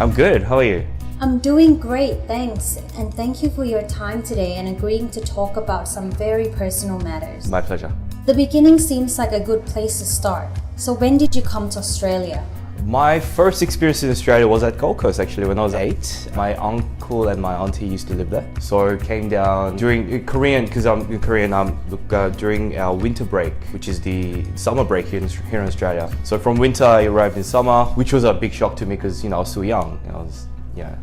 I'm good. How are you? I'm doing great, thanks. And thank you for your time today and agreeing to talk about some very personal matters. My pleasure. The beginning seems like a good place to start. So when did you come to Australia? My first experience in Australia was at Gold Coast actually when I was 8. My uncle and my auntie used to live there. So I came down during Korean, because I'm Korean, during our winter break, which is the summer break here in Australia. So from winter I arrived in summer, which was a big shock to me because I was still young.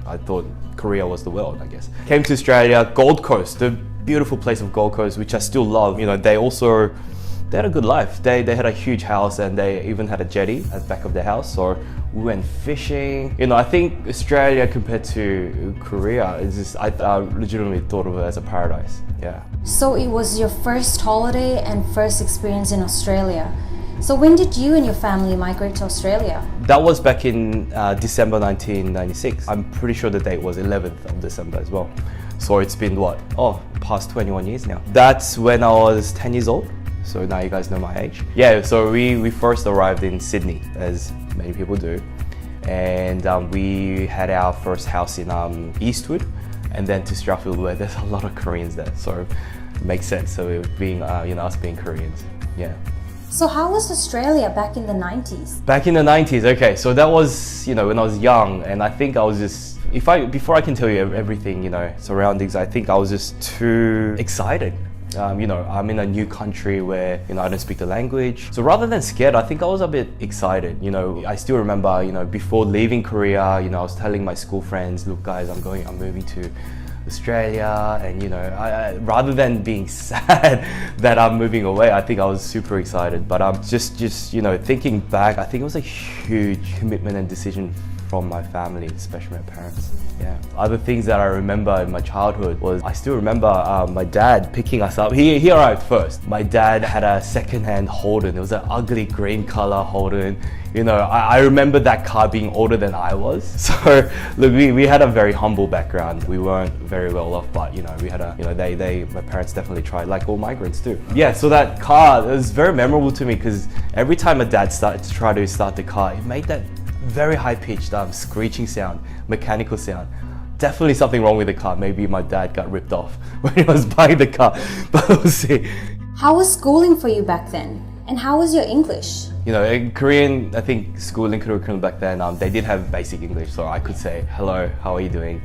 I thought Korea was the world, I guess. Came to Australia, Gold Coast, the beautiful place of Gold Coast, which I still love. They had a good life. They had a huge house and they even had a jetty at the back of their house. So we went fishing. I think Australia compared to Korea is just, I legitimately thought of it as a paradise. Yeah. So it was your first holiday and first experience in Australia. So when did you and your family migrate to Australia? That was back in December 1996. I'm pretty sure the date was 11th of December as well. So it's been past 21 years now. That's when I was 10 years old. So now you guys know my age. Yeah, so we first arrived in Sydney, as many people do. And we had our first house in Eastwood, and then to Strathfield, where there's a lot of Koreans there. So it makes sense. So it being, us being Koreans, yeah. So how was Australia back in the 90s? Back in the 90s, okay. So that was, when I was young, and I think I was just, before I can tell you everything, surroundings, I think I was just too excited. I'm in a new country where, I don't speak the language. So rather than scared, I think I was a bit excited. I still remember, before leaving Korea, I was telling my school friends, look guys, I'm moving to Australia. And, rather than being sad that I'm moving away, I think I was super excited. But just thinking back, I think it was a huge commitment and decision from my family, especially my parents. Yeah. Other things that I remember in my childhood was, I still remember my dad picking us up. He arrived first. My dad had a second-hand Holden. It was an ugly green color Holden. I remember that car being older than I was. So look, we had a very humble background. We weren't very well off, but we had my parents definitely tried, like all migrants do. Yeah, so that car, it was very memorable to me because every time my dad started to try to start the car, it made that very high-pitched screeching sound, mechanical sound. Definitely something wrong with the car. Maybe my dad got ripped off when he was buying the car, but we'll see. How was schooling for you back then? And how was your English? In Korean, I think schooling curriculum back then, they did have basic English, so I could say, hello, how are you doing?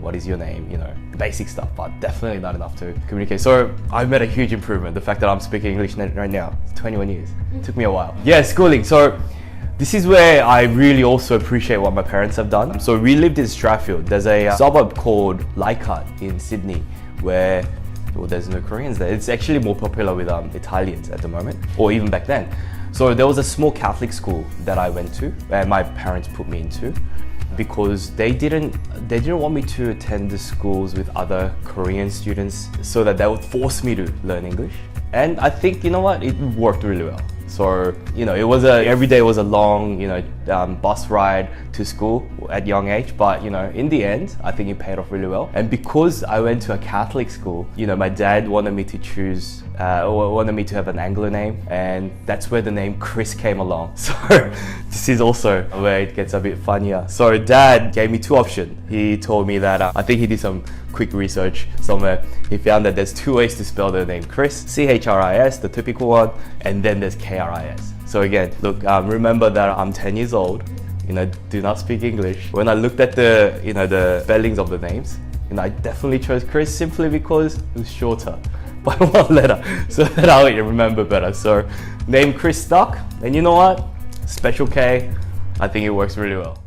What is your name? Basic stuff, but definitely not enough to communicate. So I've made a huge improvement. The fact that I'm speaking English right now, 21 years. It took me a while. Yeah, schooling. So this is where I really also appreciate what my parents have done. So we lived in Strathfield. There's a suburb called Leichhardt in Sydney where there's no Koreans there. It's actually more popular with Italians at the moment, or even back then. So there was a small Catholic school that I went to, and my parents put me into, because they didn't want me to attend the schools with other Korean students, so that they would force me to learn English. And I think, it worked really well. So, every day was a long, bus ride to school at young age. But, in the end, I think it paid off really well. And because I went to a Catholic school, my dad wanted me to wanted me to have an Anglo name. And that's where the name Kris came along. So this is also where it gets a bit funnier. So dad gave me two options. He told me that, I think he did some quick research somewhere. He found that there's two ways to spell the name Kris, C-H-R-I-S, the typical one, and then there's K-R-I-S. So again, look, remember that I'm 10 years old, do not speak English. When I looked at the spellings of the names, I definitely chose Kris simply because it was shorter by one letter, so that I'll remember better. So name Kris stuck, and you know what? Special K, I think it works really well.